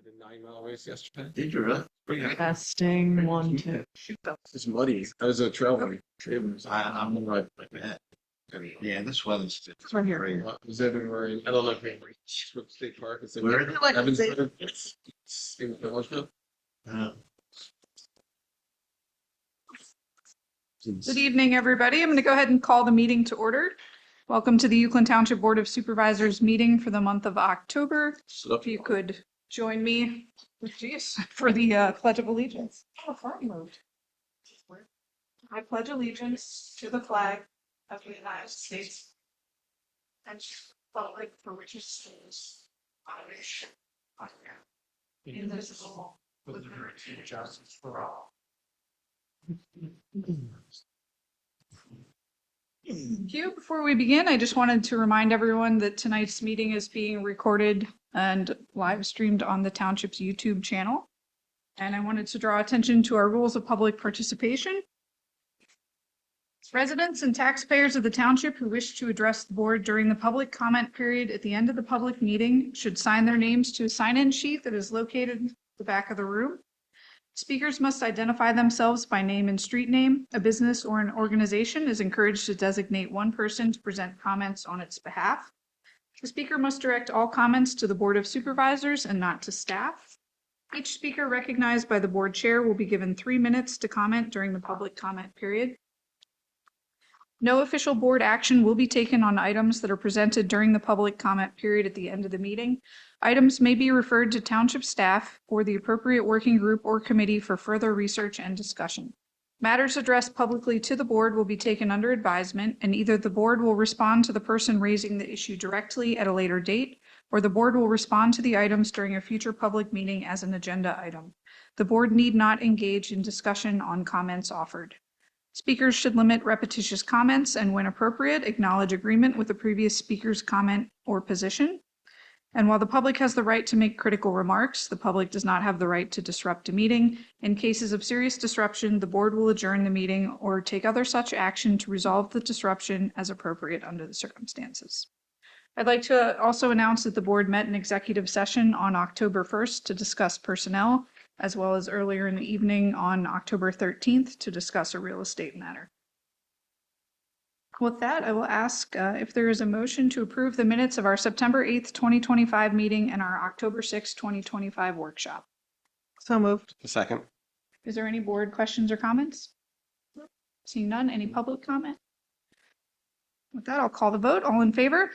did 9 mile race yesterday. Did you really? Testing 1, 2. Shoot, that was muddy. I was traveling. I'm right like that. Yeah, this weather's It's right here. great. Was everywhere. I don't know if Swift State Park is Where is it? Evanston. In Philadelphia. Good evening, everybody. I'm going to go ahead and call the meeting to order. Welcome to the Uwchlan Township Board of Supervisors meeting for the month of October. If you could join me for the Pledge of Allegiance. Oh, far moved. I pledge allegiance to the flag of the United States and to the republic for which it stands, one nation, under God, indivisible, with liberty and justice for all. Thank you. Before we begin, I just wanted to remind everyone that tonight's meeting is being recorded and live streamed on the Township's YouTube channel. And I wanted to draw attention to our rules of public participation. Residents and taxpayers of the Township who wish to address the board during the public comment period at the end of the public meeting should sign their names to a sign-in sheet that is located in the back of the room. Speakers must identify themselves by name and street name. A business or an organization is encouraged to designate one person to present comments on its behalf. The speaker must direct all comments to the Board of Supervisors and not to staff. Each speaker recognized by the board chair will be given 3 minutes to comment during the public comment period. No official board action will be taken on items that are presented during the public comment period at the end of the meeting. Items may be referred to Township staff or the appropriate working group or committee for further research and discussion. Matters addressed publicly to the board will be taken under advisement, and either the board will respond to the person raising the issue directly at a later date, or the board will respond to the items during a future public meeting as an agenda item. The board need not engage in discussion on comments offered. Speakers should limit repetitious comments and, when appropriate, acknowledge agreement with the previous speaker's comment or position. And while the public has the right to make critical remarks, the public does not have the right to disrupt a meeting. In cases of serious disruption, the board will adjourn the meeting or take other such action to resolve the disruption as appropriate under the circumstances. I'd like to also announce that the board met in executive session on October 1st to discuss personnel, as well as earlier in the evening on October 13th to discuss a real estate matter. With that, I will ask if there is a motion to approve the minutes of our September 8th, 2025 meeting and our October 6th, 2025 workshop. So moved. A second. Is there any board questions or comments? Seeing none, any public comment? With that, I'll call the vote. All in favor?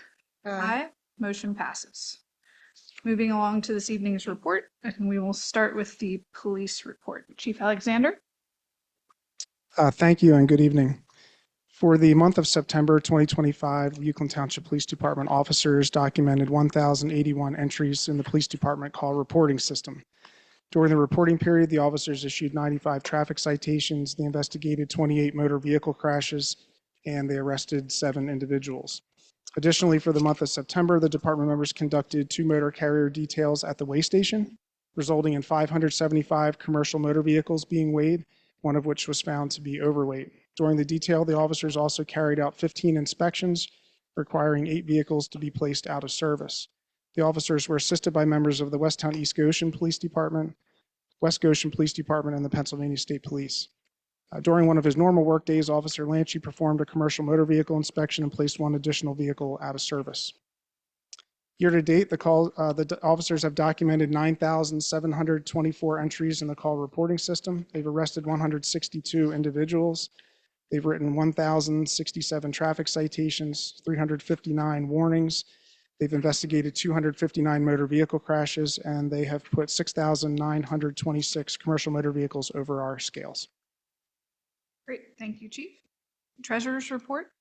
Aye. Motion passes. Moving along to this evening's report, and we will start with the police report. Chief Alexander. Thank you and good evening. For the month of September 2025, Uwchlan Township Police Department officers documented 1,081 entries in the police department call reporting system. During the reporting period, the officers issued 95 traffic citations, they investigated 28 motor vehicle crashes, and they arrested 7 individuals. Additionally, for the month of September, the department members conducted 2 motor carrier details at the weigh station, resulting in 575 commercial motor vehicles being weighed, one of which was found to be overweight. During the detail, the officers also carried out 15 inspections, requiring 8 vehicles to be placed out of service. The officers were assisted by members of the Westtown East Goshen Police Department, West Goshen Police Department, and the Pennsylvania State Police. During one of his normal work days, Officer Lanchi performed a commercial motor vehicle inspection and placed 1 additional vehicle out of service. Year to date, the officers have documented 9,724 entries in the call reporting system. They've arrested 162 individuals. They've written 1,067 traffic citations, 359 warnings. They've investigated 259 motor vehicle crashes, and they have put 6,926 commercial motor vehicles over our scales. Great. Thank you, Chief. Treasurer's report.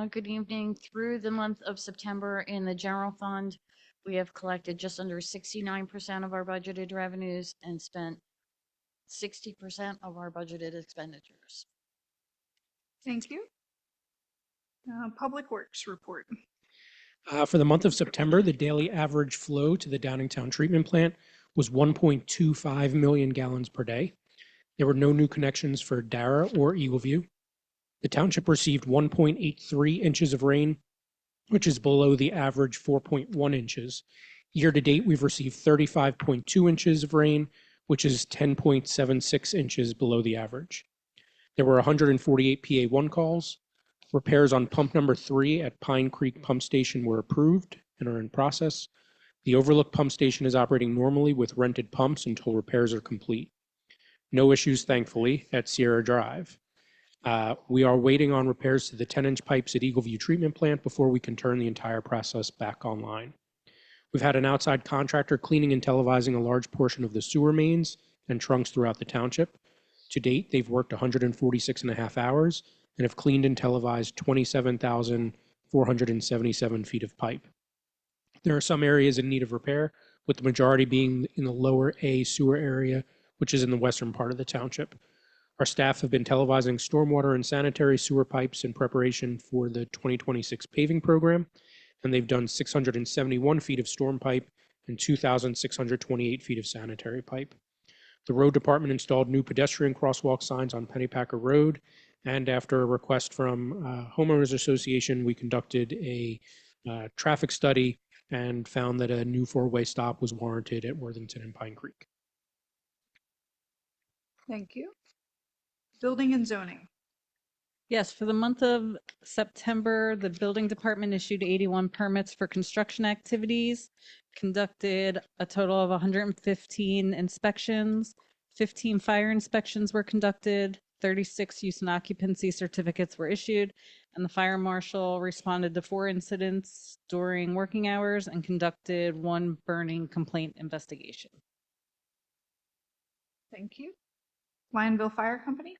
Good evening. Through the month of September in the general fund, we have collected just under 69% of our budgeted revenues and spent 60% of our budgeted expenditures. Thank you. Public Works report. For the month of September, the daily average flow to the Downingtown treatment plant was 1.25 million gallons per day. There were no new connections for Dara or Eagleview. The township received 1.83 inches of rain, which is below the average 4.1 inches. Year to date, we've received 35.2 inches of rain, which is 10.76 inches below the average. There were 148 PA1 calls. Repairs on pump number 3 at Pine Creek Pump Station were approved and are in process. The Overlook Pump Station is operating normally with rented pumps until repairs are complete. No issues, thankfully, at Sierra Drive. We are waiting on repairs to the 10-inch pipes at Eagleview Treatment Plant before we can turn the entire process back online. We've had an outside contractor cleaning and televising a large portion of the sewer mains and trunks throughout the township. To date, they've worked 146 and a half hours and have cleaned and televised 27,477 feet of pipe. There are some areas in need of repair, with the majority being in the lower A sewer area, which is in the western part of the township. Our staff have been televising stormwater and sanitary sewer pipes in preparation for the 2026 paving program, and they've done 671 feet of storm pipe and 2,628 feet of sanitary pipe. The road department installed new pedestrian crosswalk signs on Pennypacker Road, and after a request from Homeowners Association, we conducted a traffic study and found that a new 4-way stop was warranted at Worthington and Pine Creek. Thank you. Building and zoning. Yes, for the month of September, the building department issued 81 permits for construction activities, conducted a total of 115 inspections, 15 fire inspections were conducted, 36 use and occupancy certificates were issued, and the fire marshal responded to 4 incidents during working hours and conducted 1 burning complaint investigation. Thank you. Lionville Fire Company.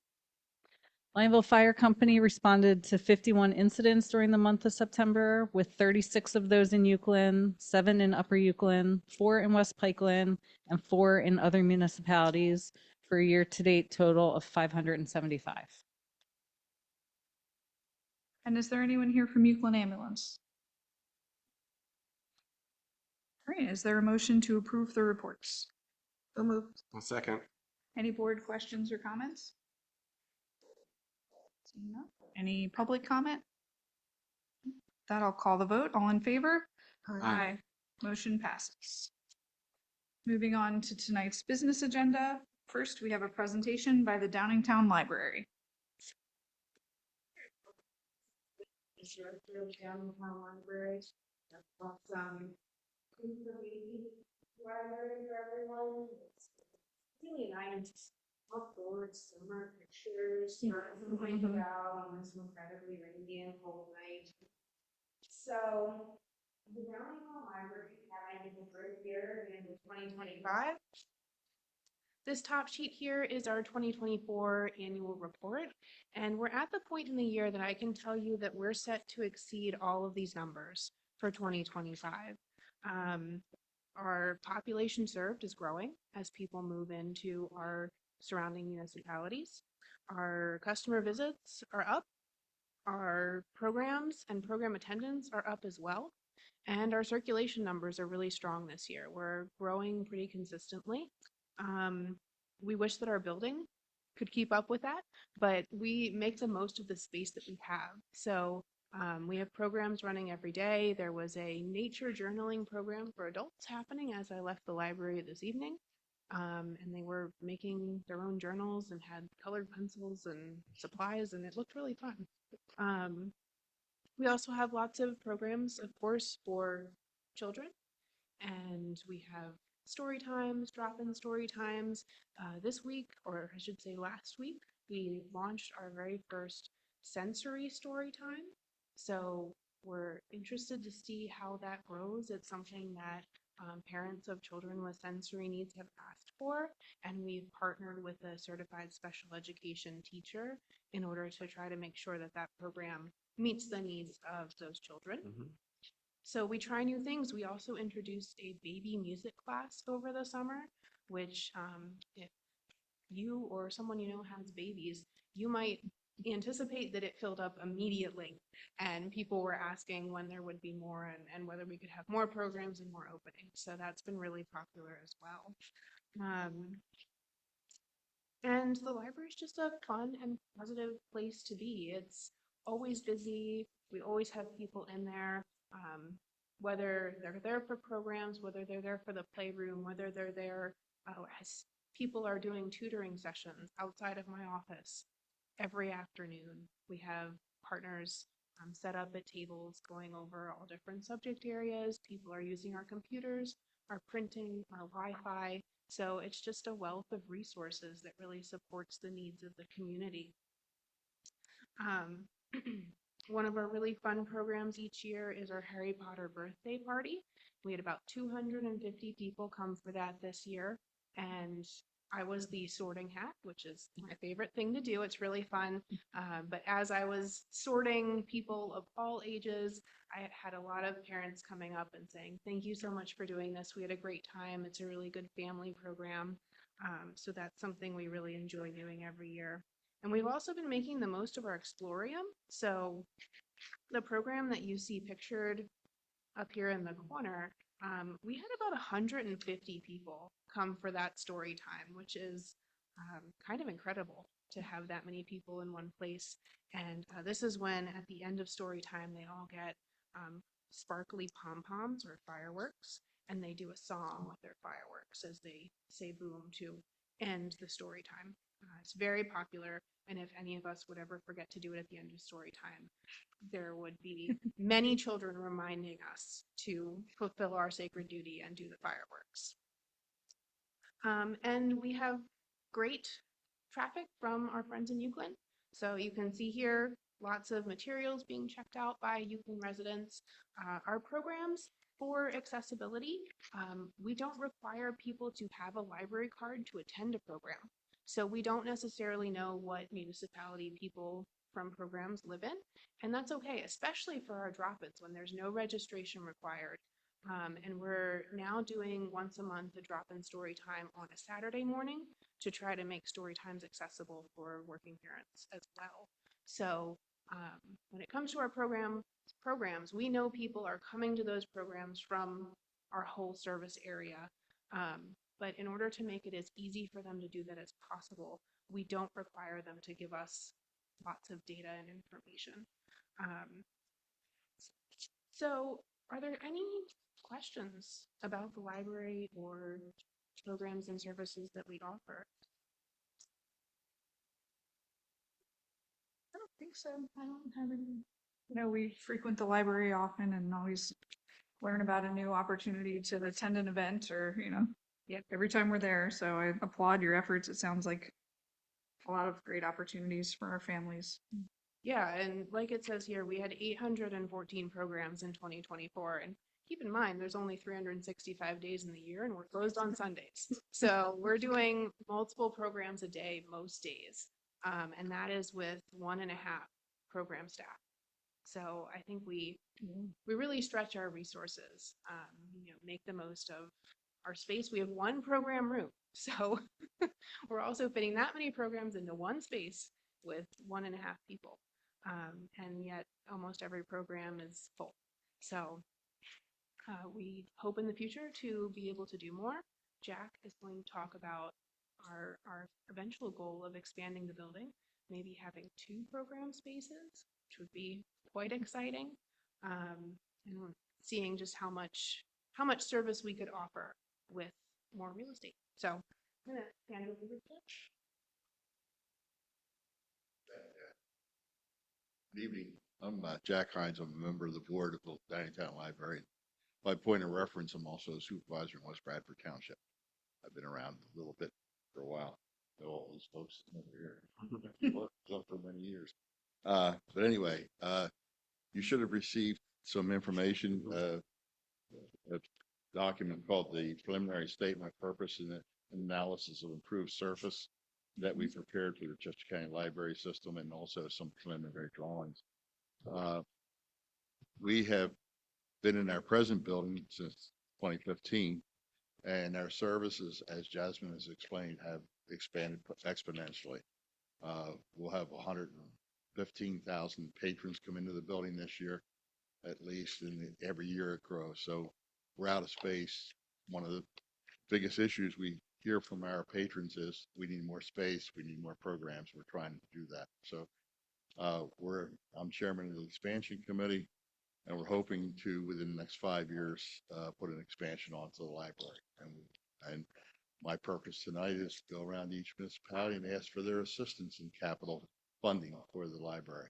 Lionville Fire Company responded to 51 incidents during the month of September, with 36 of those in Uwchlan, 7 in Upper Uwchlan, 4 in West Pikeland, and 4 in other municipalities, for a year-to-date total of 575. And is there anyone here from Uwchlan Ambulance? All right, is there a motion to approve the reports? So moved. I'll second. Any board questions or comments? Seeing none. Any public comment? That I'll call the vote. All in favor? Aye. Motion passes. Moving on to tonight's business agenda. First, we have a presentation by the Downingtown Library. Downingtown Library. That's library for everyone. It's really nice. Outdoors, summer pictures, something about on this incredibly rainy and cold night. So the Downingtown Library had a great year in 2025. This top sheet here is our 2024 annual report, and we're at the point in the year that I can tell you that we're set to exceed all of these numbers for 2025. Our population served is growing as people move into our surrounding municipalities. Our customer visits are up. Our programs and program attendance are up as well. And our circulation numbers are really strong this year. We're growing pretty consistently. We wish that our building could keep up with that, but we make the most of the space that we have. So we have programs running every day. There was a nature journaling program for adults happening as I left the library this evening. And they were making their own journals and had colored pencils and supplies, and it looked really fun. We also have lots of programs, of course, for children, and we have story times, drop-in story times. This week, or I should say last week, we launched our very first sensory story time. So we're interested to see how that grows. It's something that parents of children with sensory needs have asked for, and we've partnered with a certified special education teacher in order to try to make sure that that program meets the needs of those children. So we try new things. We also introduced a baby music class over the summer, which if you or someone you know has babies, you might anticipate that it filled up immediately, and people were asking when there would be more and whether we could have more programs and more openings. So that's been really popular as well. And the library is just a fun and positive place to be. It's always busy. We always have people in there. whether they're there for programs, whether they're there for the playroom, whether they're there as people are doing tutoring sessions outside of my office. Every afternoon, we have partners set up at tables going over all different subject areas. People are using our computers, our printing, our Wi-Fi. So it's just a wealth of resources that really supports the needs of the community. One of our really fun programs each year is our Harry Potter birthday party. We had about 250 people come for that this year, and I was the sorting hat, which is my favorite thing to do. It's really fun. But as I was sorting people of all ages, I had a lot of parents coming up and saying, "Thank you so much for doing this. We had a great time. It's a really good family program." So that's something we really enjoy doing every year. And we've also been making the most of our Explorium. So the program that you see pictured up here in the corner, we had about 150 people come for that story time, which is kind of incredible to have that many people in one place. And this is when at the end of story time, they all get sparkly pom-poms or fireworks, and they do a song with their fireworks as they say boom to end the story time. It's very popular, and if any of us would ever forget to do it at the end of story time, there would be many children reminding us to fulfill our sacred duty and do the fireworks. And we have great traffic from our friends in Uwchlan. So you can see here lots of materials being checked out by Uwchlan residents. Our programs for accessibility, we don't require people to have a library card to attend a program. So we don't necessarily know what municipality people from programs live in, and that's okay, especially for our drop-ins when there's no registration required. And we're now doing once a month a drop-in story time on a Saturday morning to try to make story times accessible for working parents as well. So when it comes to our programs, we know people are coming to those programs from our whole service area. But in order to make it as easy for them to do that as possible, we don't require them to give us lots of data and information. So are there any questions about the library or programs and services that we offer? I don't think so. I don't have any. You know, we frequent the library often and always learn about a new opportunity to attend an event or, every time we're there. So I applaud your efforts. It sounds like a lot of great opportunities for our families. Yeah, and like it says here, we had 814 programs in 2024. And keep in mind, there's only 365 days in the year and we're closed on Sundays. So we're doing multiple programs a day most days. And that is with 1.5 program staff. So I think we really stretch our resources, make the most of our space. We have one program room. So we're also fitting that many programs into one space with 1.5 people. And yet almost every program is full. So we hope in the future to be able to do more. Jack is going to talk about our eventual goal of expanding the building, maybe having 2 program spaces, which would be quite exciting, and seeing just how much service we could offer with more real estate. So I'm going to hand it over to Josh. Good evening. I'm Jack Hines. I'm a member of the board of the Downingtown Library. By point of reference, I'm also a supervisor in West Bradford Township. I've been around a little bit for a while. All these folks over here for many years. But anyway, you should have received some information, a document called the Preliminary Statement of Purpose and Analysis of Improved Surface that we prepared for the Chester County Library System, and also some preliminary drawings. We have been in our present building since 2015, and our services, as Jasmine has explained, have expanded exponentially. We'll have 115,000 patrons come into the building this year, at least, and every year it grows. So we're out of space. One of the biggest issues we hear from our patrons is we need more space, we need more programs. We're trying to do that. So I'm chairman of the expansion committee. And we're hoping to, within the next 5 years, put an expansion onto the library. And my purpose tonight is to go around each municipality and ask for their assistance in capital funding for the library.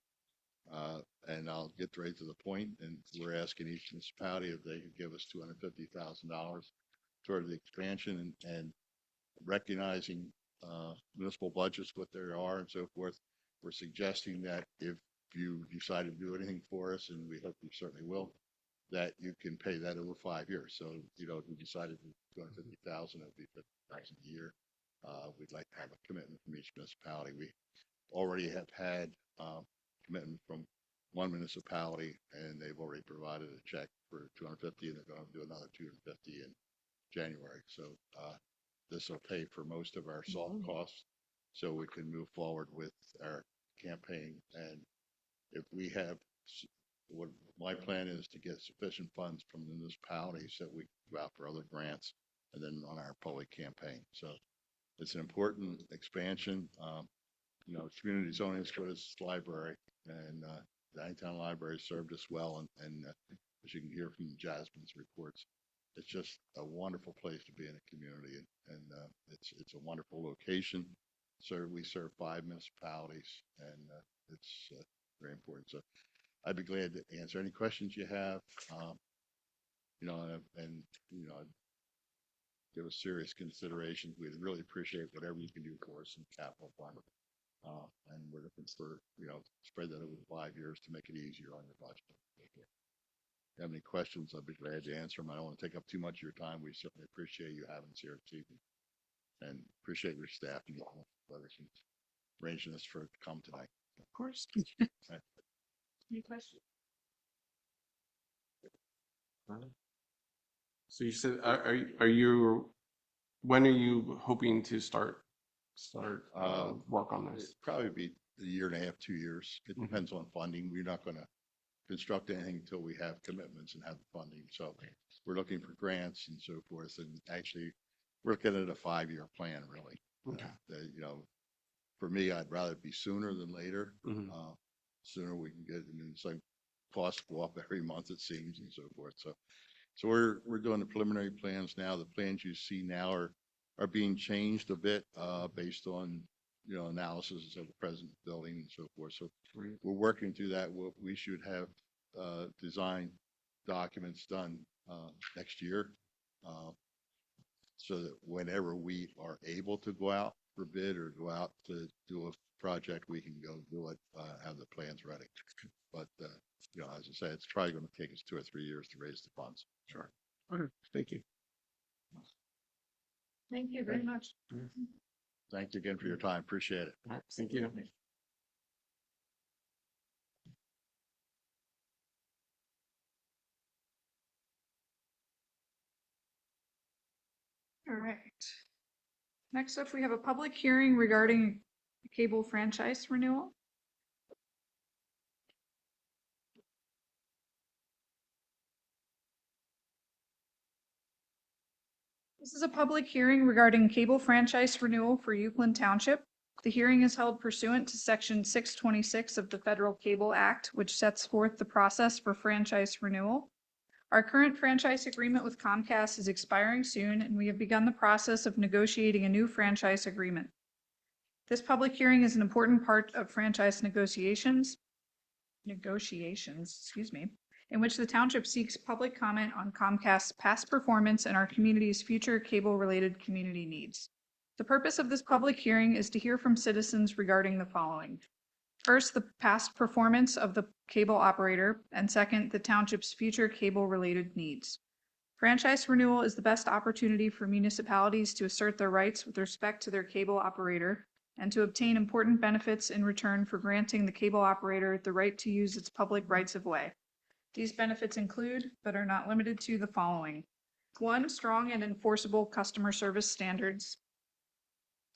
And I'll get right to the point, and we're asking each municipality if they could give us $250,000 toward the expansion, and recognizing municipal budgets, what there are and so forth. We're suggesting that if you decide to do anything for us, and we hope you certainly will, that you can pay that over 5 years. So, you know, if we decided to do 250,000, it'd be 50,000 a year. We'd like to have a commitment from each municipality. We already have had commitment from one municipality, and they've already provided a check for 250, and they're going to do another 250 in January. So this will pay for most of our soft costs, so we can move forward with our campaign. And if we have, what my plan is to get sufficient funds from the municipalities that we can go out for other grants and then run our public campaign. So it's an important expansion. You know, community zoning is good as library, and the Downingtown Library served us well. And as you can hear from Jasmine's reports, it's just a wonderful place to be in a community, and it's a wonderful location. So we serve 5 municipalities, and it's very important. So I'd be glad to answer any questions you have. You know, and you know, give us serious consideration. We'd really appreciate whatever you can do for us in capital fund. And we're looking for, you know, spread that over 5 years to make it easier on your budget. If you have any questions, I'd be glad to answer them. I don't want to take up too much of your time. We certainly appreciate you having us here this evening, and appreciate your staff and all others arranging this for to come tonight. Of course. Any questions? So you said, are you, when are you hoping to start work on this? It'd probably be a year and a half, 2 years. It depends on funding. We're not going to construct anything until we have commitments and have the funding. So we're looking for grants and so forth. And actually, we're looking at a 5-year plan, really. Okay. You know, for me, I'd rather it be sooner than later. Mhm. Sooner we can get it. I mean, it's like costs go up every month, it seems, and so forth. So we're doing the preliminary plans now. The plans you see now are being changed a bit based on, you know, analysis of the present building and so forth. So we're working through that. We should have design documents done next year, so that whenever we are able to go out for bid or go out to do a project, we can go do it, have the plans ready. But you know, as I said, it's probably going to take us 2 or 3 years to raise the funds. Sure. Okay, thank you. Thank you very much. Thank you again for your time. Appreciate it. All right, thank you. All right. Next up, we have a public hearing regarding cable franchise renewal. This is a public hearing regarding cable franchise renewal for Uwchlan Township. The hearing is held pursuant to Section 626 of the Federal Cable Act, which sets forth the process for franchise renewal. Our current franchise agreement with Comcast is expiring soon, and we have begun the process of negotiating a new franchise agreement. This public hearing is an important part of franchise negotiations, in which the township seeks public comment on Comcast's past performance and our community's future cable-related community needs. The purpose of this public hearing is to hear from citizens regarding the following. First, the past performance of the cable operator, and second, the township's future cable-related needs. Franchise renewal is the best opportunity for municipalities to assert their rights with respect to their cable operator and to obtain important benefits in return for granting the cable operator the right to use its public rights of way. These benefits include, but are not limited to, the following. 1, strong and enforceable customer service standards.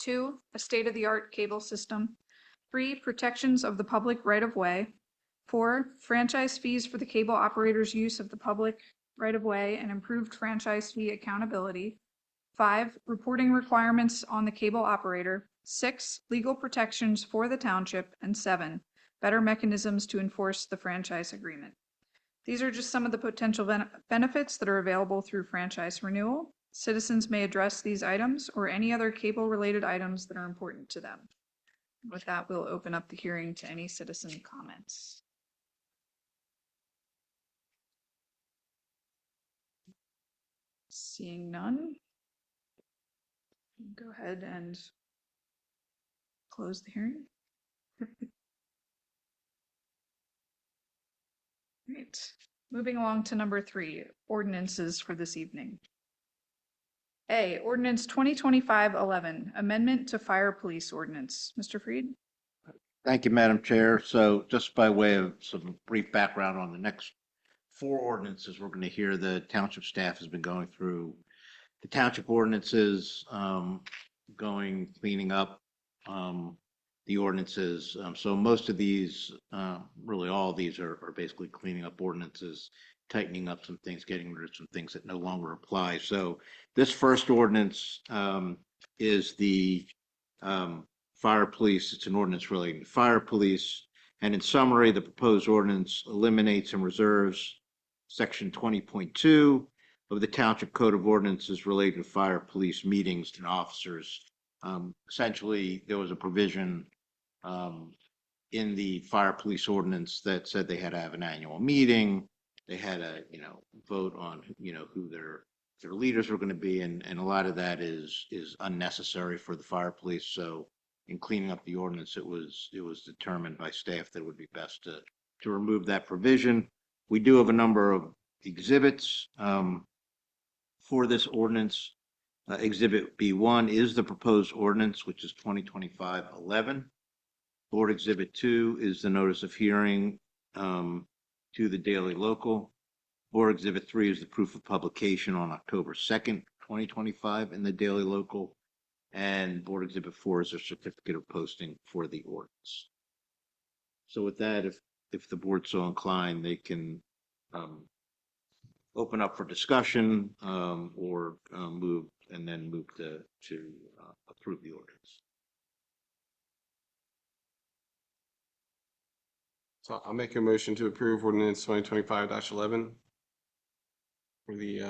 2, a state-of-the-art cable system. 3, protections of the public right-of-way. 4, franchise fees for the cable operator's use of the public right-of-way and improved franchise fee accountability. 5, reporting requirements on the cable operator. 6, legal protections for the township. And 7, better mechanisms to enforce the franchise agreement. These are just some of the potential benefits that are available through franchise renewal. Citizens may address these items or any other cable-related items that are important to them. With that, we'll open up the hearing to any citizen comments. Seeing none, go ahead and close the hearing. Great. Moving along to number 3, ordinances for this evening. A, Ordinance 2025-11, Amendment to Fire Police Ordinance. Mr. Freed? Thank you, Madam Chair. So just by way of some brief background on the next 4 ordinances, we're going to hear the township staff has been going through the township ordinances, cleaning up the ordinances. So most of these, really all of these are basically cleaning up ordinances, tightening up some things, getting rid of some things that no longer apply. So this first ordinance is the fire police. It's an ordinance relating to fire police. And in summary, the proposed ordinance eliminates and reserves Section 20.2 of the Township Code of Ordinances relating to fire police meetings and officers. Essentially, there was a provision in the fire police ordinance that said they had to have an annual meeting. They had to, vote on, who their leaders were going to be, and a lot of that is unnecessary for the fire police. So in cleaning up the ordinance, it was determined by staff that it would be best to remove that provision. We do have a number of exhibits for this ordinance. Exhibit B1 is the proposed ordinance, which is 2025-11. Board Exhibit 2 is the notice of hearing to the Daily Local. Board Exhibit 3 is the proof of publication on October 2nd, 2025 in the Daily Local. And Board Exhibit 4 is a certificate of posting for the ordinance. So with that, if the board's so inclined, they can open up for discussion or move to approve the ordinance. So I'll make a motion to approve ordinance 2025-11 for the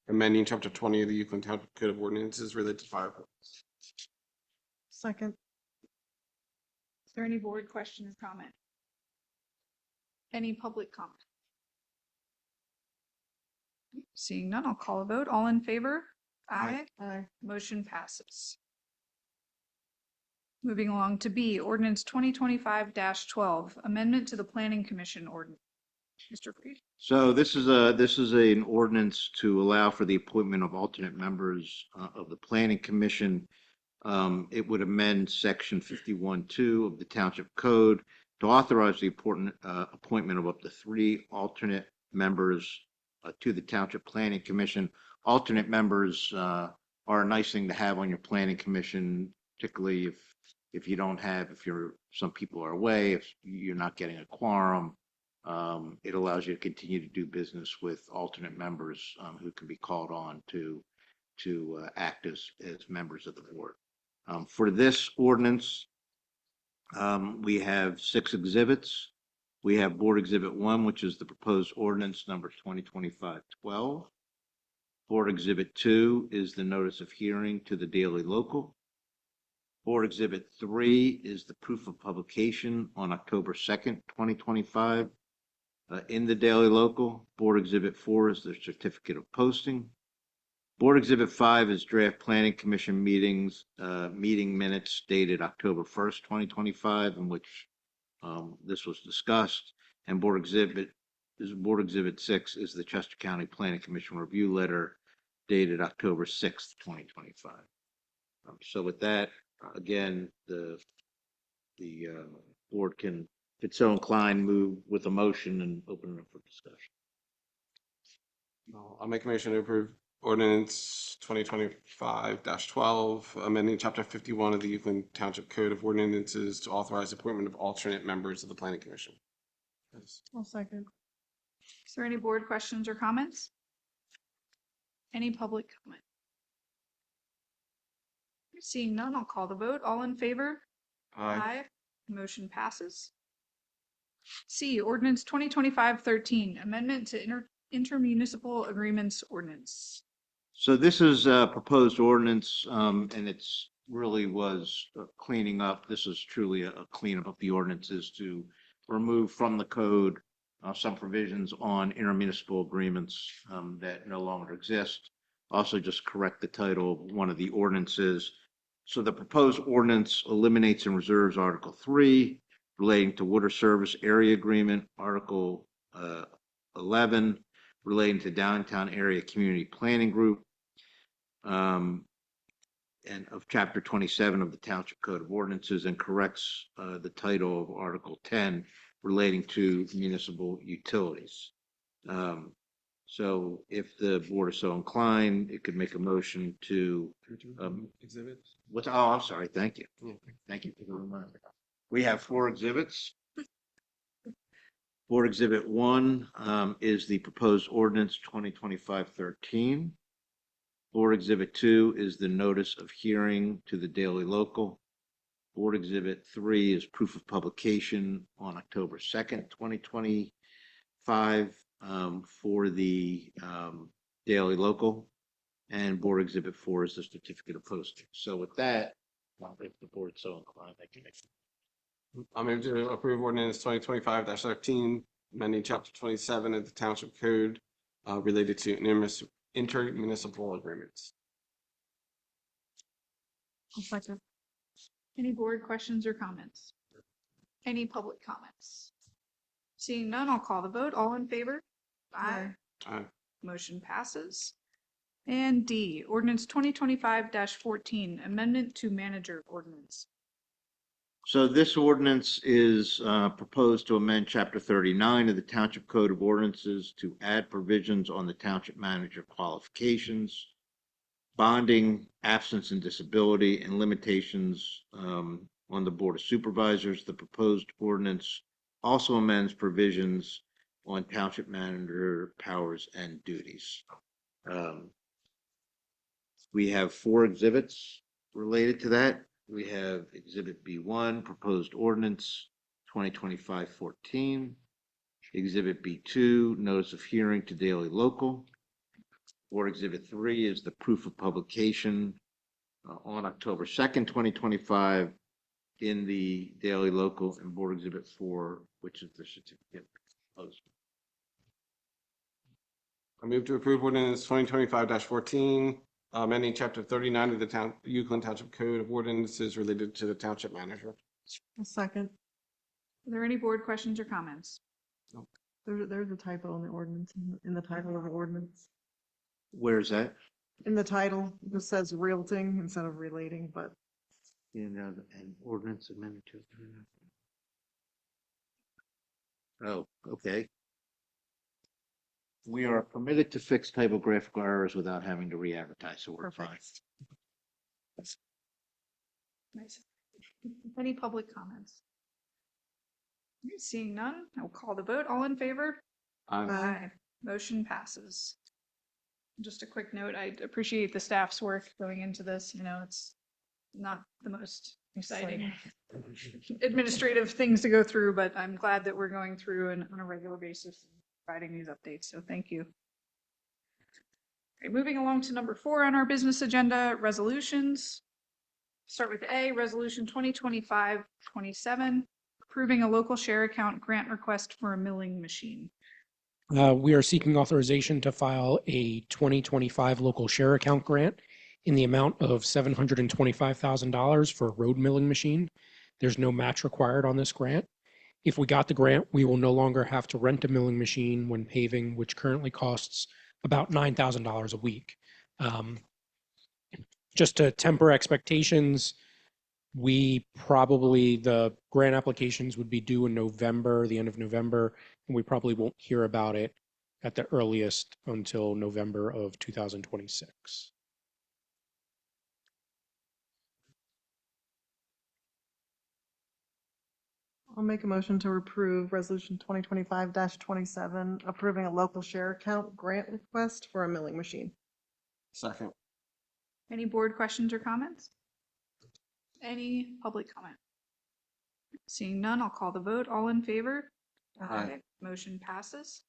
amending chapter 20 of the Uwchlan Township Code of Ordinances related to fire police. Second. Is there any board question or comment? Any public comment? Seeing none, I'll call a vote. All in favor? Aye. Aye. Motion passes. Moving along to B, Ordinance 2025-12, Amendment to the Planning Commission Ordinance. Mr. Freed? So this is an ordinance to allow for the appointment of alternate members of the Planning Commission. It would amend Section 51.2 of the Township Code to authorize the appointment of up to 3 alternate members to the Township Planning Commission. Alternate members are a nice thing to have on your Planning Commission, particularly if some people are away, if you're not getting a quorum. It allows you to continue to do business with alternate members who can be called on to act as members of the board. For this ordinance, we have 6 exhibits. We have Board Exhibit 1, which is the proposed ordinance number 2025-12. Board Exhibit 2 is the notice of hearing to the Daily Local. Board Exhibit 3 is the proof of publication on October 2nd, 2025 in the Daily Local. Board Exhibit 4 is the certificate of posting. Board Exhibit 5 is draft Planning Commission meeting minutes dated October 1st, 2025, in which this was discussed. And Board Exhibit 6 is the Chester County Planning Commission review letter dated October 6th, 2025. So with that, again, the board can, if it's so inclined, move with a motion and open it up for discussion. I'll make a motion to approve ordinance 2025-12, amending chapter 51 of the Uwchlan Township Code of Ordinances to authorize appointment of alternate members of the Planning Commission. Yes. I'll second. Is there any board questions or comments? Any public comment? Seeing none, I'll call the vote. All in favor? Aye. Motion passes. C, ordinance 2025-13, amendment to intermunicipal agreements ordinance. So this is a proposed ordinance, and it's really was cleaning up. This is truly a cleanup of the ordinances to remove from the code some provisions on intermunicipal agreements that no longer exist. Also just correct the title of one of the ordinances. So the proposed ordinance eliminates and reserves Article 3 relating to water service area agreement, Article 11 relating to downtown area community planning group, and of Chapter 27 of the Township Code of Ordinances, and corrects the title of Article 10 relating to municipal utilities. So if the board is so inclined, it could make a motion to Exhibits? what's, oh, I'm sorry, thank you. Yeah. Thank you for the reminder. We have 4 exhibits. Board Exhibit 1 is the proposed ordinance 2025-13. Board Exhibit 2 is the notice of hearing to the Daily Local. Board Exhibit 3 is proof of publication on October 2nd, 2025 for the Daily Local. And Board Exhibit 4 is the certificate of posting. So with that, if the board is so inclined, I can make. I move to approve ordinance 2025-13, amending chapter 27 of the Township Code related to intermunicipal agreements. Any board questions or comments? Any public comments? Seeing none, I'll call the vote. All in favor? Aye. Aye. Motion passes. And D, ordinance 2025-14, amendment to manager ordinance. So this ordinance is proposed to amend Chapter 39 of the Township Code of Ordinances to add provisions on the Township Manager qualifications, bonding, absence and disability, and limitations on the Board of Supervisors. The proposed ordinance also amends provisions on Township Manager powers and duties. We have 4 exhibits related to that. We have Exhibit B1, Proposed Ordinance 2025-14. Exhibit B2, Notice of Hearing to Daily Local. Board Exhibit 3 is the proof of publication on October 2nd, 2025 in the Daily Local, and Board Exhibit 4, which is the certificate of posting. I move to approve ordinance 2025-14, amending chapter 39 of the Uwchlan Township Code of Ordinances related to the Township Manager. A second. Are there any board questions or comments? There's a typo in the ordinance, in the title of the ordinance. Where is that? In the title, it just says realting instead of relating, but In an ordinance amended to. Oh, okay. We are permitted to fix typographical errors without having to re-advertise, so we're fine. perfect. Nice. Any public comments? Seeing none, I'll call the vote. All in favor? Aye. Motion passes. Just a quick note, I appreciate the staff's work going into this. You know, it's not the most exciting administrative things to go through, but I'm glad that we're going through and on a regular basis and providing these updates. So thank you. Okay, moving along to number 4 on our business agenda, resolutions. Start with A, Resolution 2025-27, approving a local share account grant request for a milling machine. We are seeking authorization to file a 2025 local share account grant in the amount of $725,000 for a road milling machine. There's no match required on this grant. If we got the grant, we will no longer have to rent a milling machine when paving, which currently costs about $9,000 a week. Just to temper expectations, the grant applications would be due in November, the end of November, and we probably won't hear about it at the earliest until November of 2026. I'll make a motion to approve resolution 2025-27, approving a local share account grant request for a milling machine. Second. Any board questions or comments? Any public comment? Seeing none, I'll call the vote. All in favor? Aye. Motion passes.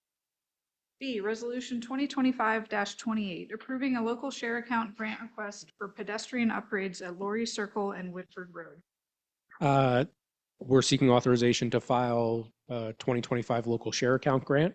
B, Resolution 2025-28, approving a local share account grant request for pedestrian upgrades at Lori Circle and Whitford Road. We're seeking authorization to file a 2025 local share account grant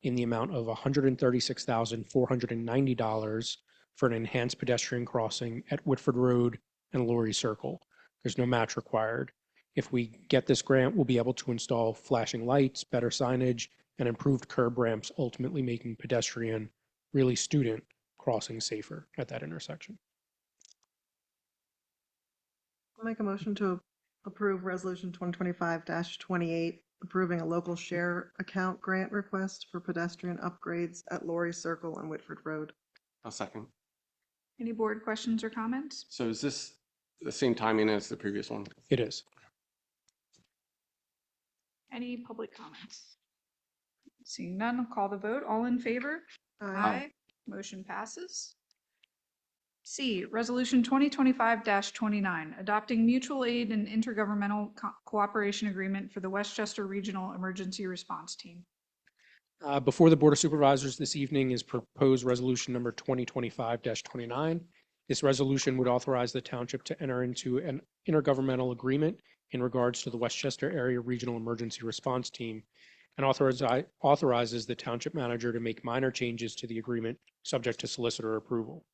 in the amount of $136,490 for an enhanced pedestrian crossing at Whitford Road and Lori Circle. There's no match required. If we get this grant, we'll be able to install flashing lights, better signage, and improved curb ramps, ultimately making pedestrian, really student, crossing safer at that intersection. I'll make a motion to approve Resolution 2025-28, approving a local share account grant request for pedestrian upgrades at Lori Circle and Whitford Road. I'll second. Any board questions or comments? So is this the same timing as the previous one? It is. Any public comments? Seeing none, I'll call the vote. All in favor? Motion passes. C, Resolution 2025-29, adopting mutual aid and intergovernmental cooperation agreement for the Westchester Regional Emergency Response Team. Before the Board of Supervisors this evening is proposed resolution number 2025-29. This resolution would authorize the township to enter into an intergovernmental agreement in regards to the Westchester Area Regional Emergency Response Team and authorizes the Township Manager to make minor changes to the agreement subject to solicitor approval.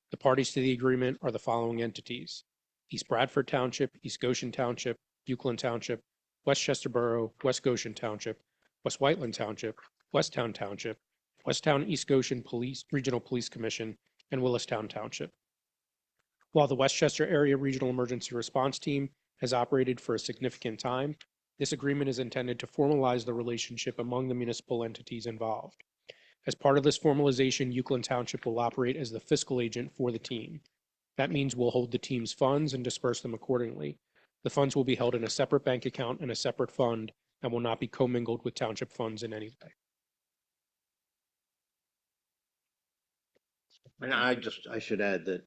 The parties to the agreement are the following entities: East Bradford Township, East Goshen Township, Uwchlan Township, Westchester Borough, West Goshen Township, West Whiteland Township, Westtown Township, Westtown East Goshen Regional Police Commission, and Willistown Township. While the Westchester Area Regional Emergency Response Team has operated for a significant time, this agreement is intended to formalize the relationship among the municipal entities involved. As part of this formalization, Uwchlan Township will operate as the fiscal agent for the team. That means we'll hold the team's funds and disperse them accordingly. The funds will be held in a separate bank account and a separate fund and will not be commingled with township funds in any way. And I should add that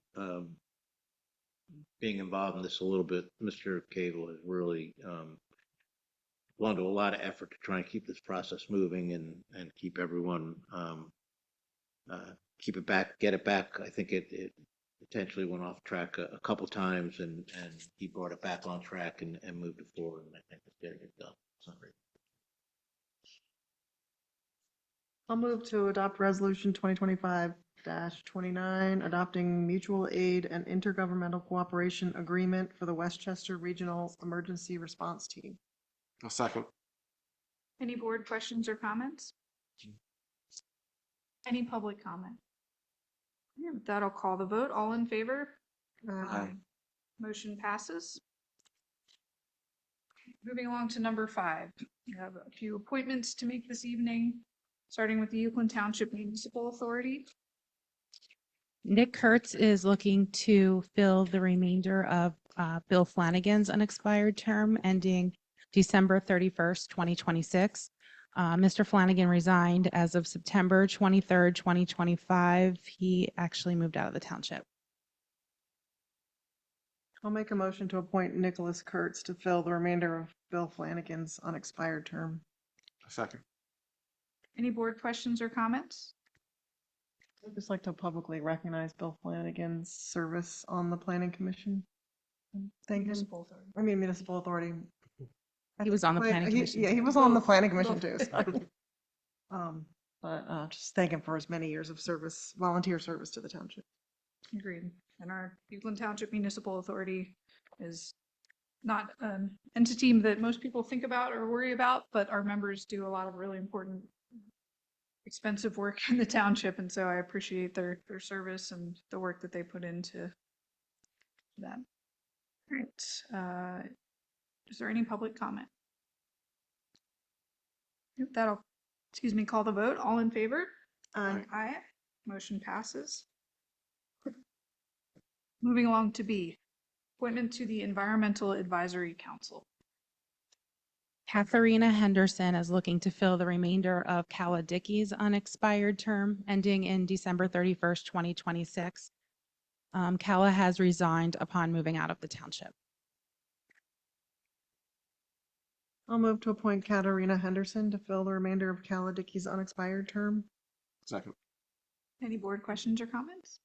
being involved in this a little bit, Mr. Cable has really gone to a lot of effort to try and keep this process moving and keep everyone, keep it back, get it back. I think it potentially went off track a couple times and he brought it back on track and moved it forward. And I think it's getting it done. Sorry. I'll move to adopt Resolution 2025-29, adopting mutual aid and intergovernmental cooperation agreement for the Westchester Regional Emergency Response Team. I'll second. Any board questions or comments? Any public comment? Yeah, with that, I'll call the vote. All in favor? Aye. Motion passes. Moving along to number 5. We have a few appointments to make this evening, starting with the Uwchlan Township Municipal Authority. Nick Kurtz is looking to fill the remainder of Bill Flanagan's unexpired term ending December 31st, 2026. Mr. Flanagan resigned as of September 23rd, 2025. He actually moved out of the township. I'll make a motion to appoint Nicholas Kurtz to fill the remainder of Bill Flanagan's unexpired term. A second. Any board questions or comments? I'd just like to publicly recognize Bill Flanagan's service on the Planning Commission. Thank him. Municipal Authority. He was on the Planning Commission. Yeah, he was on the Planning Commission too. Sorry. Just thank him for his many years of service, volunteer service to the township. Agreed. And our Uwchlan Township Municipal Authority is not an entity that most people think about or worry about, but our members do a lot of really important, expensive work in the township. And so I appreciate their service and the work that they put into that. All right. Is there any public comment? Yep, that'll, call the vote. All in favor? Aye. Motion passes. Moving along to B, appointment to the Environmental Advisory Council. Katharina Henderson is looking to fill the remainder of Calla Dickey's unexpired term ending in December 31st, 2026. Calla has resigned upon moving out of the township. I'll move to appoint Katarina Henderson to fill the remainder of Calla Dickey's unexpired term. Second. Any board questions or comments?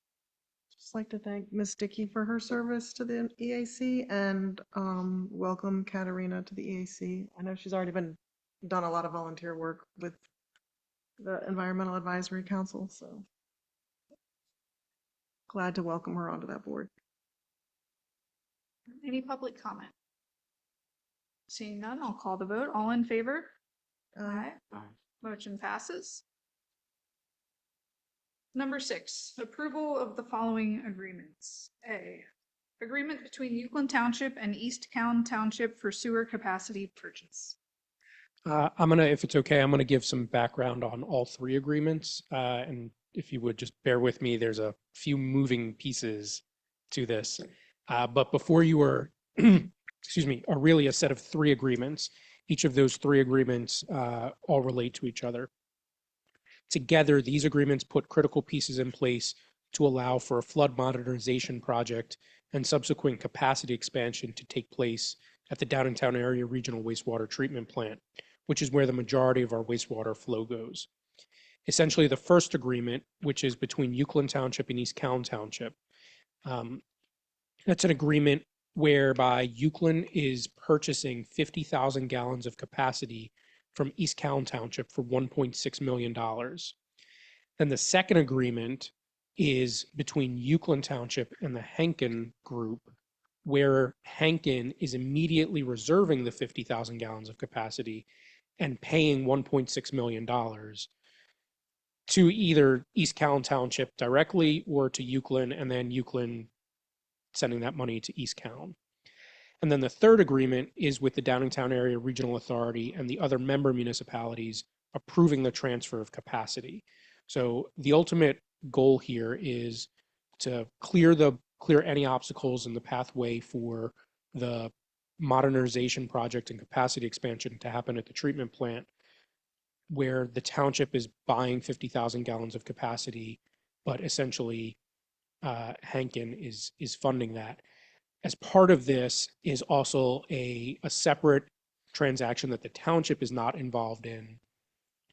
Just like to thank Ms. Dickey for her service to the EAC and welcome Katarina to the EAC. I know she's already done a lot of volunteer work with the Environmental Advisory Council, so glad to welcome her onto that board. Any public comment? Seeing none, I'll call the vote. All in favor? Aye. Aye. Motion passes. Number 6, approval of the following agreements. A, agreement between Uwchlan Township and Easttown Township for sewer capacity purchase. If it's okay, I'm gonna give some background on all 3 agreements. And if you would just bear with me, there's a few moving pieces to this. But before you are, excuse me, are really a set of 3 agreements. Each of those 3 agreements all relate to each other. Together, these agreements put critical pieces in place to allow for a flood modernization project and subsequent capacity expansion to take place at the Downingtown Area Regional Wastewater Treatment Plant, which is where the majority of our wastewater flow goes. Essentially, the first agreement, which is between Uwchlan Township and Easttown Township, that's an agreement whereby Uwchlan is purchasing 50,000 gallons of capacity from Easttown Township for $1.6 million. Then the second agreement is between Uwchlan Township and the Henkin Group, where Henkin is immediately reserving the 50,000 gallons of capacity and paying $1.6 million to either Easttown Township directly or to Uwchlan, and then Uwchlan sending that money to Easttown. And then the third agreement is with the Downingtown Area Regional Authority and the other member municipalities approving the transfer of capacity. So the ultimate goal here is to clear any obstacles in the pathway for the modernization project and capacity expansion to happen at the treatment plant, where the township is buying 50,000 gallons of capacity, but essentially Henkin is funding that. As part of this is also a separate transaction that the township is not involved in,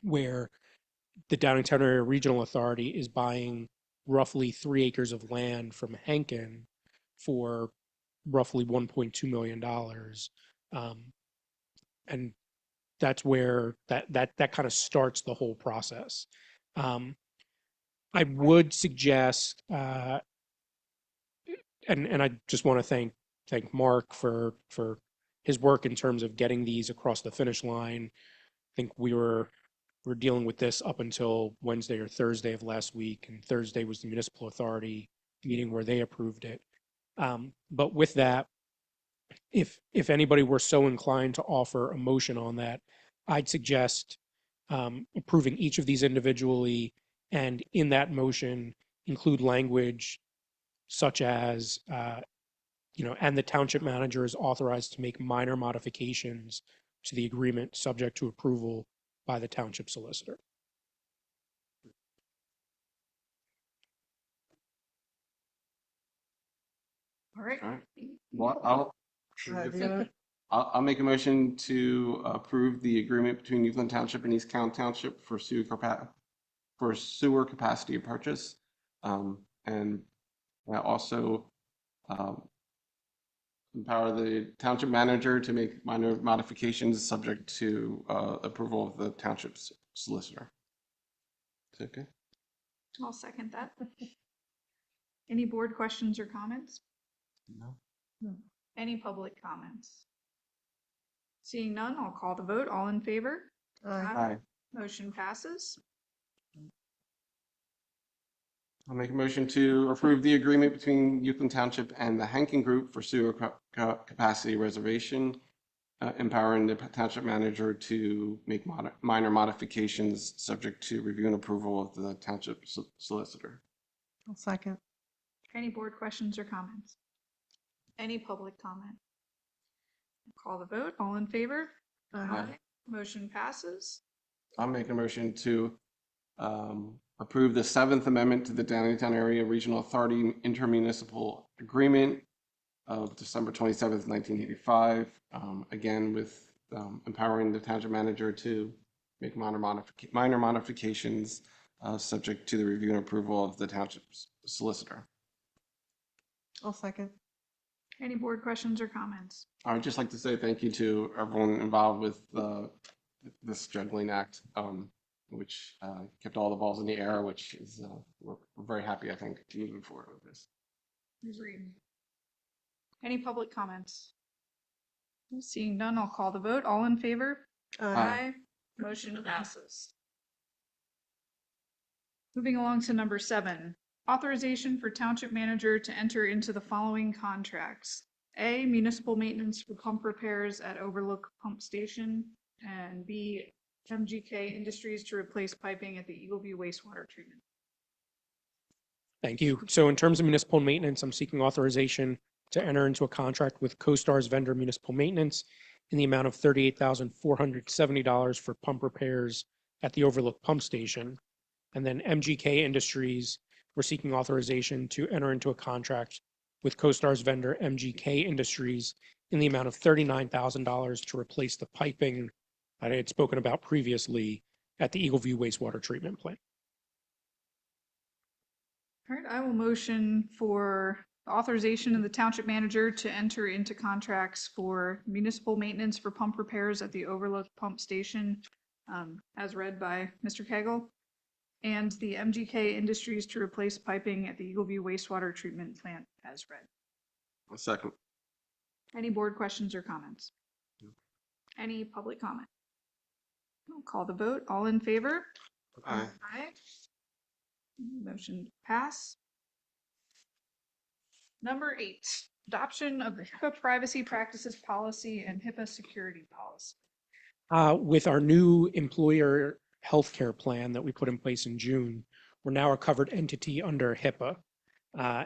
where the Downingtown Area Regional Authority is buying roughly 3 acres of land from Henkin for roughly $1.2 million. And that's where that kind of starts the whole process. I would suggest, and I just want to thank Mark for his work in terms of getting these across the finish line. I think we're dealing with this up until Wednesday or Thursday of last week, and Thursday was the municipal authority meeting where they approved it. But with that, if anybody were so inclined to offer a motion on that, I'd suggest approving each of these individually, and in that motion include language such as, and the township manager is authorized to make minor modifications to the agreement subject to approval by the township solicitor. All right. All right. Well, I'll make a motion to approve the agreement between Uwchlan Township and Easttown Township for sewer capacity purchase. And also empower the township manager to make minor modifications subject to approval of the township's solicitor. Is that okay? I'll second that. Any board questions or comments? No. Any public comments? Seeing none, I'll call the vote. All in favor? Aye. Motion passes. I'll make a motion to approve the agreement between Uwchlan Township and the Henkin Group for sewer capacity reservation, empowering the township manager to make minor modifications subject to review and approval of the township solicitor. I'll second. Any board questions or comments? Any public comment? Call the vote. All in favor? Aye. Motion passes. I'll make a motion to approve the 7th Amendment to the Downingtown Area Regional Authority Intermunicipal Agreement of December 27th, 1985. Again, with empowering the township manager to make minor modifications subject to the review and approval of the township solicitor. I'll second. Any board questions or comments? I would just like to say thank you to everyone involved with this juggling act, which kept all the balls in the air, which is, we're very happy, I think, moving forward with this. Agreed. Any public comments? Seeing none, I'll call the vote. All in favor? Aye. Motion passes. Moving along to number 7, authorization for township manager to enter into the following contracts. A, municipal maintenance for pump repairs at Overlook Pump Station, and B, MGK Industries to replace piping at the Eagleview wastewater treatment. Thank you. So in terms of municipal maintenance, I'm seeking authorization to enter into a contract with CoStar's vendor municipal maintenance in the amount of $38,470 for pump repairs at the Overlook Pump Station. And then MGK Industries, we're seeking authorization to enter into a contract with CoStar's vendor MGK Industries in the amount of $39,000 to replace the piping that I had spoken about previously at the Eagleview wastewater treatment plant. All right, I will motion for authorization of the township manager to enter into contracts for municipal maintenance for pump repairs at the Overlook Pump Station, as read by Mr. Kegel, and the MGK Industries to replace piping at the Eagleview wastewater treatment plant, as read. A second. Any board questions or comments? Any public comment? I'll call the vote. All in favor? Aye. Aye. Motion pass. Number 8, adoption of the HIPAA privacy practices policy and HIPAA security policy. With our new employer healthcare plan that we put in place in June, we're now a covered entity under HIPAA.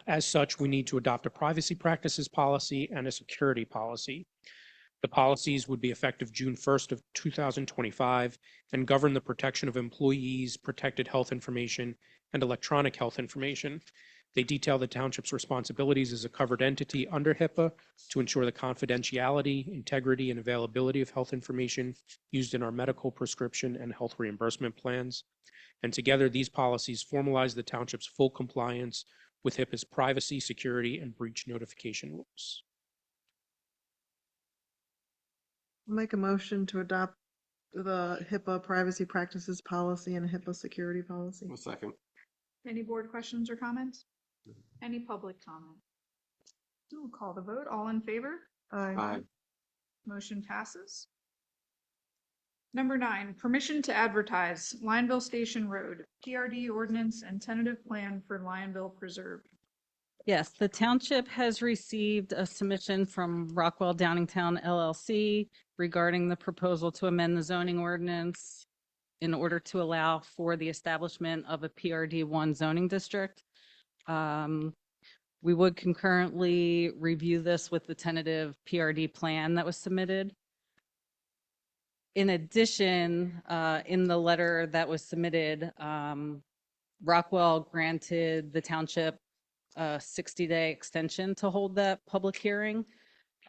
As such, we need to adopt a privacy practices policy and a security policy. The policies would be effective June 1st of 2025 and govern the protection of employees' protected health information and electronic health information. They detail the township's responsibilities as a covered entity under HIPAA to ensure the confidentiality, integrity, and availability of health information used in our medical, prescription, and health reimbursement plans. And together, these policies formalize the township's full compliance with HIPAA's privacy, security, and breach notification rules. I'll make a motion to adopt the HIPAA privacy practices policy and HIPAA security policy. A second. Any board questions or comments? Any public comment? We'll call the vote. All in favor? Aye. Motion passes. Number 9, permission to advertise Lionville Station Road, PRD ordinance and tentative plan for Lionville Preserve. Yes, the township has received a submission from Rockwell Downingtown LLC regarding the proposal to amend the zoning ordinance in order to allow for the establishment of a PRD1 zoning district. We would concurrently review this with the tentative PRD plan that was submitted. In addition, in the letter that was submitted, Rockwell granted the township a 60-day extension to hold that public hearing.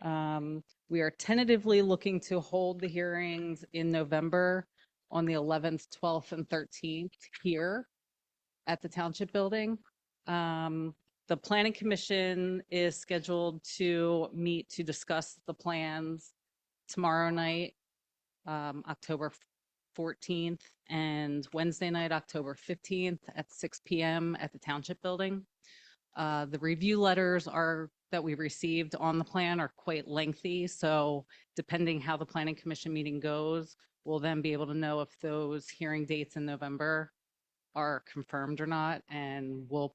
We are tentatively looking to hold the hearings in November on the 11th, 12th, and 13th here at the township building. The Planning Commission is scheduled to meet to discuss the plans tomorrow night, October 14th, and Wednesday night, October 15th at 6 p.m. at the township building. The review letters that we received on the plan are quite lengthy, so depending how the Planning Commission meeting goes, we'll then be able to know if those hearing dates in November are confirmed or not, and we'll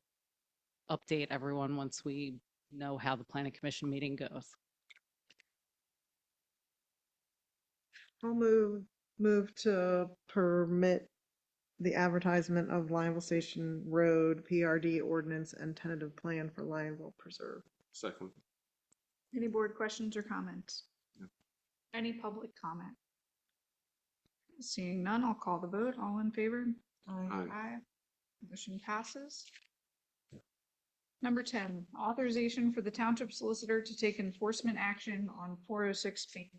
update everyone once we know how the Planning Commission meeting goes. I'll move to permit the advertisement of Lionville Station Road, PRD ordinance and tentative plan for Lionville Preserve. Second. Any board questions or comments? No. Any public comment? Seeing none, I'll call the vote. All in favor? Aye. Aye. Motion passes. Number 10, authorization for the Township Solicitor to take enforcement action on 406 Baintree.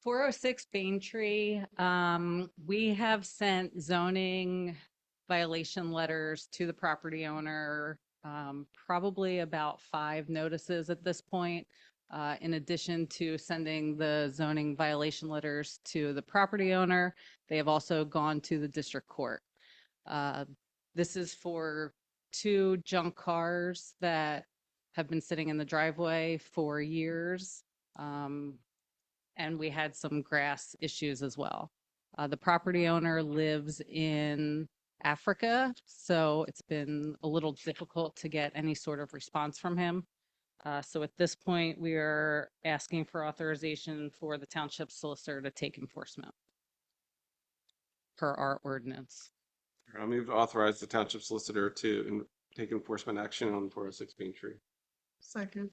406 Baintree, we have sent zoning violation letters to the property owner, probably about 5 notices at this point. In addition to sending the zoning violation letters to the property owner, they have also gone to the district court. This is for 2 junk cars that have been sitting in the driveway for years. And we had some grass issues as well. The property owner lives in Africa, so it's been a little difficult to get any sort of response from him. So at this point, we are asking for authorization for the Township Solicitor to take enforcement per our ordinance. I'll move to authorize the Township Solicitor to take enforcement action on 406 Baintree. Second.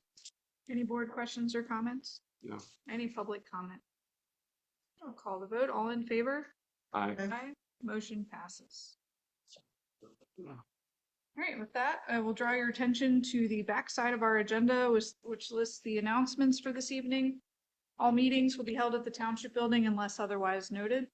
Any board questions or comments? No. Any public comment? I'll call the vote. All in favor? Aye. Aye. Motion passes. All right, with that, I will draw your attention to the backside of our agenda, which lists the announcements for this evening. All meetings will be held at the Township Building unless otherwise noted.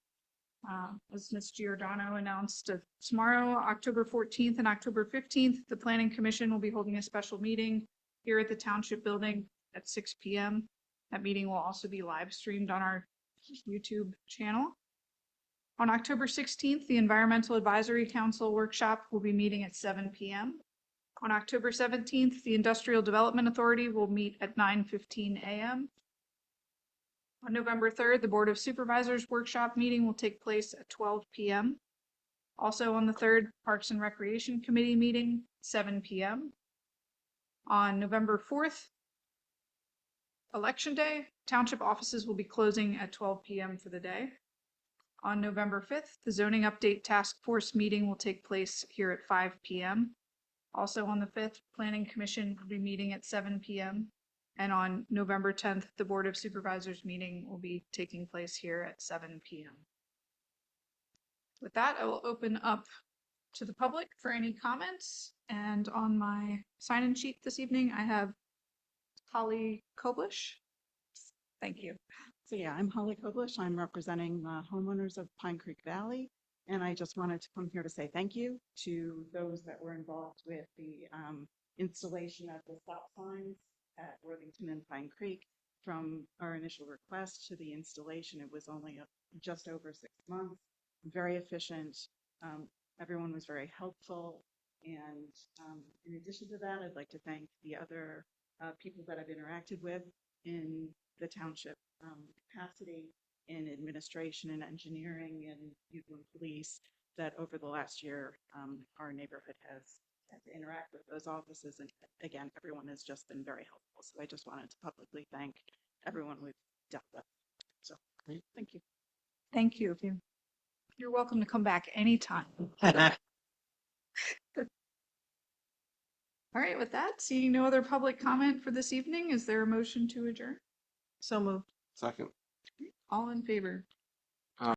As Ms. Giordano announced, tomorrow, October 14th and October 15th, the Planning Commission will be holding a special meeting here at the Township Building at 6 p.m. That meeting will also be live streamed on our YouTube channel. On October 16th, the Environmental Advisory Council workshop will be meeting at 7 p.m. On October 17th, the Industrial Development Authority will meet at 9:15 a.m. On November 3rd, the Board of Supervisors workshop meeting will take place at 12 p.m. Also on the 3rd, Parks and Recreation Committee meeting, 7 p.m. On November 4th, Election Day, township offices will be closing at 12 p.m. for the day. On November 5th, the Zoning Update Task Force meeting will take place here at 5 p.m. Also on the 5th, Planning Commission will be meeting at 7 p.m. And on November 10th, the Board of Supervisors meeting will be taking place here at 7 p.m. With that, I will open up to the public for any comments. And on my sign-in sheet this evening, I have Holly Koblish. Thank you. So yeah, I'm Holly Koblish. I'm representing the homeowners of Pine Creek Valley. And I just wanted to come here to say thank you to those that were involved with the installation of the stop signs at Worthington and Pine Creek. From our initial request to the installation, it was only just over 6 months. Very efficient. Everyone was very helpful. And in addition to that, I'd like to thank the other people that I've interacted with in the township capacity, in administration and engineering and Uwchlan police, that over the last year, our neighborhood has had to interact with those offices. And again, everyone has just been very helpful. So I just wanted to publicly thank everyone we've dealt with. So great. Thank you. Thank you. You're welcome to come back anytime. All right, with that, seeing no other public comment for this evening, is there a motion to adjourn? So moved. Second. All in favor?